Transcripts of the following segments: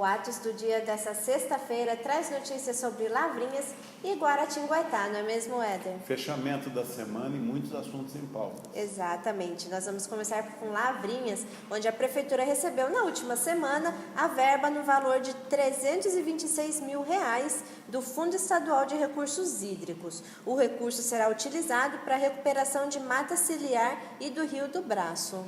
O Atos do dia dessa sexta-feira traz notícias sobre Lavrinhas e Guaratinguetá, não é mesmo, Éder? Fechamento da semana e muitos assuntos em pauta. Exatamente. Nós vamos começar com Lavrinhas, onde a Prefeitura recebeu na última semana a verba no valor de R$326 mil do Fundo Estadual de Recursos Hídricos. O recurso será utilizado para a recuperação de mata ciliar e do Rio do Braço.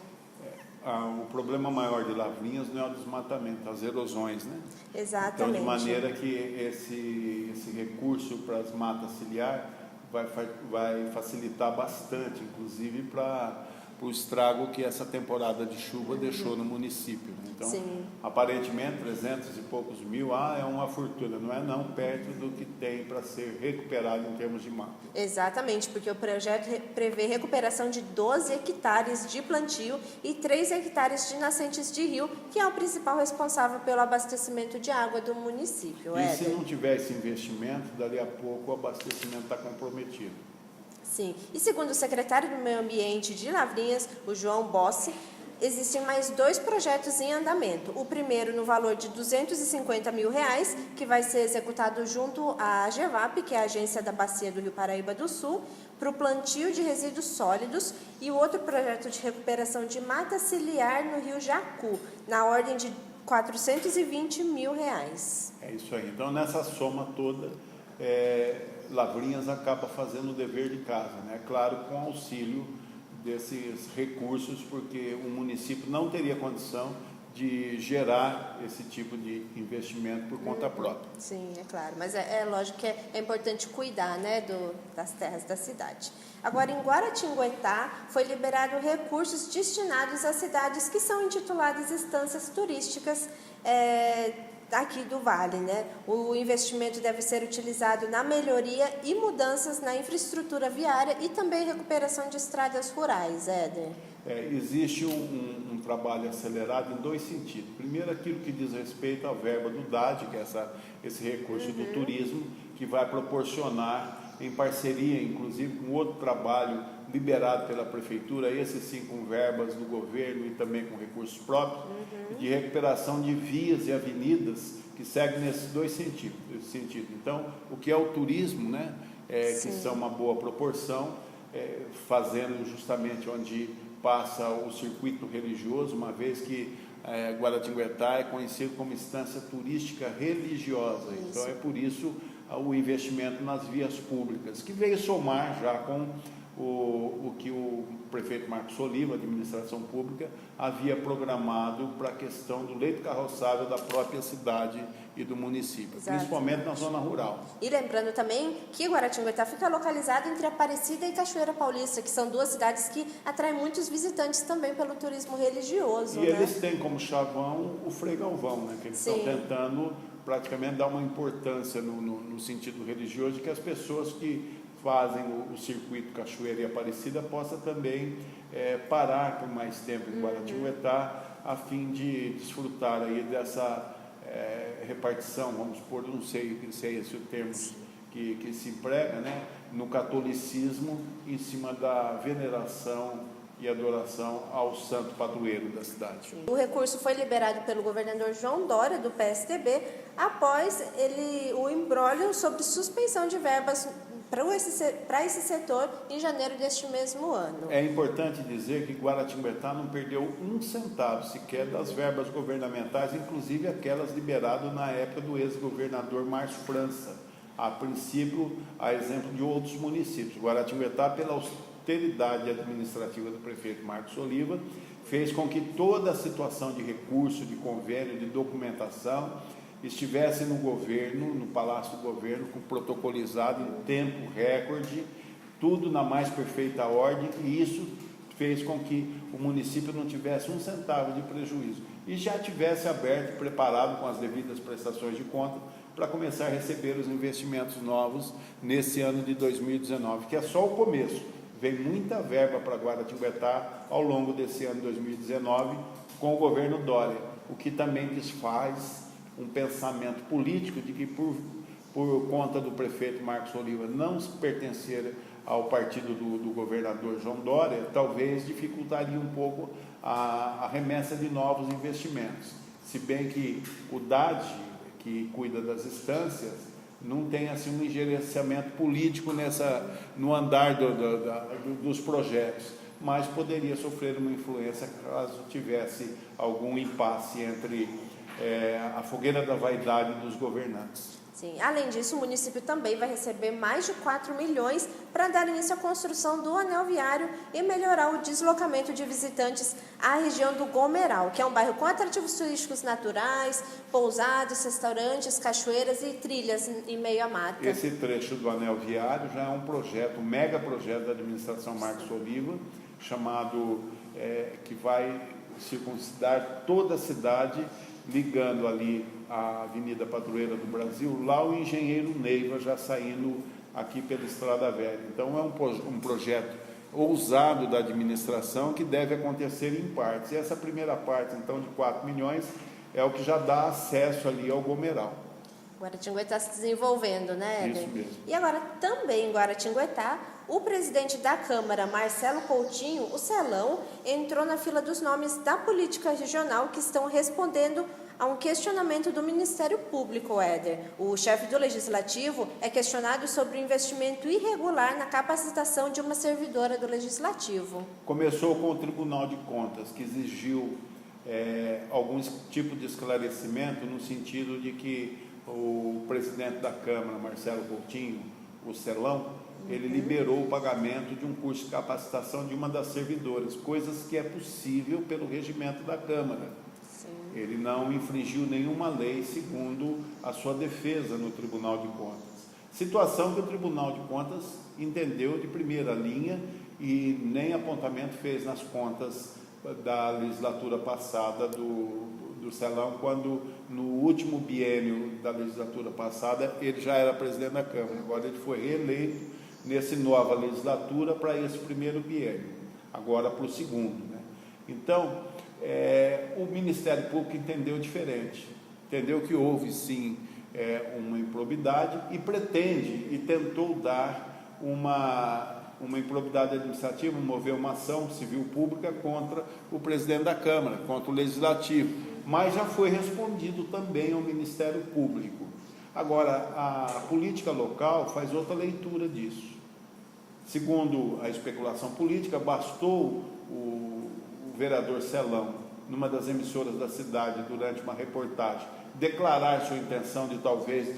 O problema maior de Lavrinhas não é o desmatamento, as erosões, né? Exatamente. Então, de maneira que esse recurso para as matas ciliar vai facilitar bastante, inclusive para o estrago que essa temporada de chuva deixou no município. Então, sim, aparentemente, 300 e poucos mil, é uma fortuna, não é não perto do que tem para ser recuperado em termos de mata. Exatamente, porque o projeto prevê recuperação de 12 hectares de plantio e 3 hectares de nascentes de rio, que é o principal responsável pelo abastecimento de água do município. E se não tiver esse investimento, dali a pouco o abastecimento está comprometido. Sim, e segundo o secretário do Meio Ambiente de Lavrinhas, o João Bossi, existem mais 2 projetos em andamento. O primeiro no valor de R$250 mil, que vai ser executado junto à AGEVAP, que é a Agência da Bacia do Rio Paraíba do Sul, para o plantio de resíduos sólidos, e o outro projeto de recuperação de mata ciliar no Rio Jacu, na ordem de R$420 mil. É isso aí. Então, nessa soma toda, Lavrinhas acaba fazendo o dever de casa, né? Claro, com auxílio desses recursos, porque o município não teria condição de gerar esse tipo de investimento por conta própria. Sim, é claro, mas é lógico que é importante cuidar, né, das terras da cidade. Agora, em Guaratinguetá, foi liberado recursos destinados às cidades que são intituladas estâncias turísticas aqui do Vale, né? O investimento deve ser utilizado na melhoria e mudanças na infraestrutura viária e também recuperação de estradas rurais, Éder. Existe um trabalho acelerado em 2 sentidos. Primeiro, aquilo que diz respeito à verba do DAD, que é esse recurso do turismo, que vai proporcionar, em parceria, inclusive, com outro trabalho liberado pela Prefeitura, esse sim com verbas do governo e também com recursos próprios, de recuperação de vias e avenidas que seguem nesses 2 sentidos. Então, o que é o turismo, né, que são uma boa proporção, fazendo justamente onde passa o circuito religioso, uma vez que Guaratinguetá é conhecido como instância turística religiosa. Isso. Então, é por isso o investimento nas vias públicas, que veio somar já com o que o prefeito Marcos Oliva, administração pública, havia programado para a questão do leito carroçável da própria cidade e do município, principalmente na zona rural. E lembrando também que Guaratinguetá fica localizado entre Aparecida e Cachoeira Paulista, que são 2 cidades que atraem muitos visitantes também pelo turismo religioso. E eles têm como chavão o Frei Galvão, né, que eles estão tentando praticamente dar uma importância no sentido religioso, de que as pessoas que fazem o circuito Cachoeira e Aparecida possa também parar por mais tempo em Guaratinguetá, a fim de desfrutar aí dessa repartição, vamos supor, não sei se é esse o termo que se emprega, né, no catolicismo, em cima da veneração e adoração ao santo padroeiro da cidade. O recurso foi liberado pelo governador João Dória, do PSDB, após o imbróglio sobre suspensão de verbas para esse setor em janeiro deste mesmo ano. É importante dizer que Guaratinguetá não perdeu um centavo sequer das verbas governamentais, inclusive aquelas liberadas na época do ex-governador Márcio França, a princípio, a exemplo de outros municípios. Guaratinguetá, pela austeridade administrativa do prefeito Marcos Oliva, fez com que toda a situação de recurso, de convênio, de documentação estivesse no governo, no Palácio do Governo, protocolizado em tempo recorde, tudo na mais perfeita ordem, e isso fez com que o município não tivesse um centavo de prejuízo e já tivesse aberto, preparado com as devidas prestações de conta para começar a receber os investimentos novos nesse ano de 2019, que é só o começo. Vem muita verba para Guaratinguetá ao longo desse ano de 2019 com o governo Dória, o que também desfaz um pensamento político de que por conta do prefeito Marcos Oliva não pertencer ao partido do governador João Dória, talvez dificultaria um pouco a remessa de novos investimentos. Se bem que o DAD, que cuida das instâncias, não tem assim um gerenciamento político no andar dos projetos, mas poderia sofrer uma influência caso tivesse algum impasse entre a fogueira da vaidade dos governantes. Sim. Além disso, o município também vai receber mais de 4 milhões para dar início à construção do anel viário e melhorar o deslocamento de visitantes à região do Gomeral, que é um bairro com atrativos turísticos naturais, pousadas, restaurantes, cachoeiras e trilhas em meio à mata. Esse trecho do anel viário já é um projeto, um mega projeto da administração Marcos Oliva, chamado, que vai circuncidar toda a cidade, ligando ali a Avenida Padroeira do Brasil, lá o Engenheiro Neiva, já saindo aqui pela Estrada Velha. Então é um projeto ousado da administração que deve acontecer em partes. E essa primeira parte, então, de 4 milhões, é o que já dá acesso ali ao Gomeral. Guaratinguetá está se desenvolvendo, né, Éder? Isso mesmo. E agora, também em Guaratinguetá, o presidente da Câmara, Marcelo Coutinho, o Celão, entrou na fila dos nomes da política regional que estão respondendo a um questionamento do Ministério Público, Éder. O chefe do Legislativo é questionado sobre o investimento irregular na capacitação de uma servidora do Legislativo. Começou com o Tribunal de Contas, que exigiu algum tipo de esclarecimento no sentido de que o presidente da Câmara, Marcelo Coutinho, o Celão, ele liberou o pagamento de um curso de capacitação de uma das servidoras, coisas que é possível pelo regimento da Câmara. Sim. Ele não infringiu nenhuma lei, segundo a sua defesa no Tribunal de Contas. Situação que o Tribunal de Contas entendeu de primeira linha e nem apontamento fez nas contas da legislatura passada do Celão, quando no último biênio da legislatura passada ele já era presidente da Câmara. Agora ele foi reeleito nessa nova legislatura para esse primeiro biênio, agora para o segundo, né? Então, o Ministério Público entendeu diferente, entendeu que houve sim uma improbidade e pretende e tentou dar uma improbidade administrativa, mover uma ação civil pública contra o presidente da Câmara, contra o Legislativo, mas já foi respondido também ao Ministério Público. Agora, a política local faz outra leitura disso. Segundo a especulação política, bastou o vereador Celão, numa das emissoras da cidade, durante uma reportagem, declarar sua intenção de talvez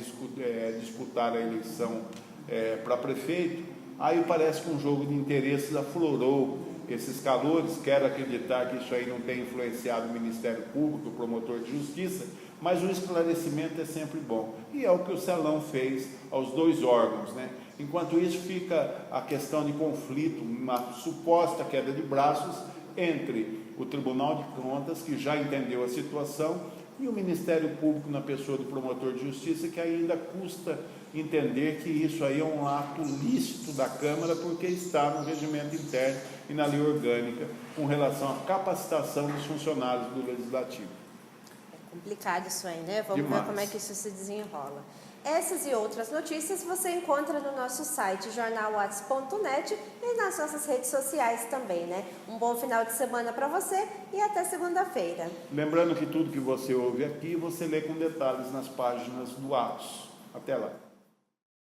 disputar a eleição para prefeito. Aí parece que um jogo de interesses aflorou esses calores. Quero acreditar que isso aí não tem influenciado o Ministério Público, o promotor de justiça, mas o esclarecimento é sempre bom. E é o que o Celão fez aos dois órgãos, né? Enquanto isso, fica a questão de conflito, uma suposta queda de braços entre o Tribunal de Contas, que já entendeu a situação, e o Ministério Público, na pessoa do promotor de justiça, que ainda custa entender que isso aí é um ato lícito da Câmara, porque está no regimento interno e na lei orgânica, com relação à capacitação dos funcionários do Legislativo. É complicado isso aí, né? Vamos ver como é que isso se desenrola. Essas e outras notícias você encontra no nosso site jornalwhats.net e nas nossas redes sociais também, né? Um bom final de semana para você e até segunda-feira. Lembrando que tudo que você ouve aqui, você lê com detalhes nas páginas do Atos. Até lá.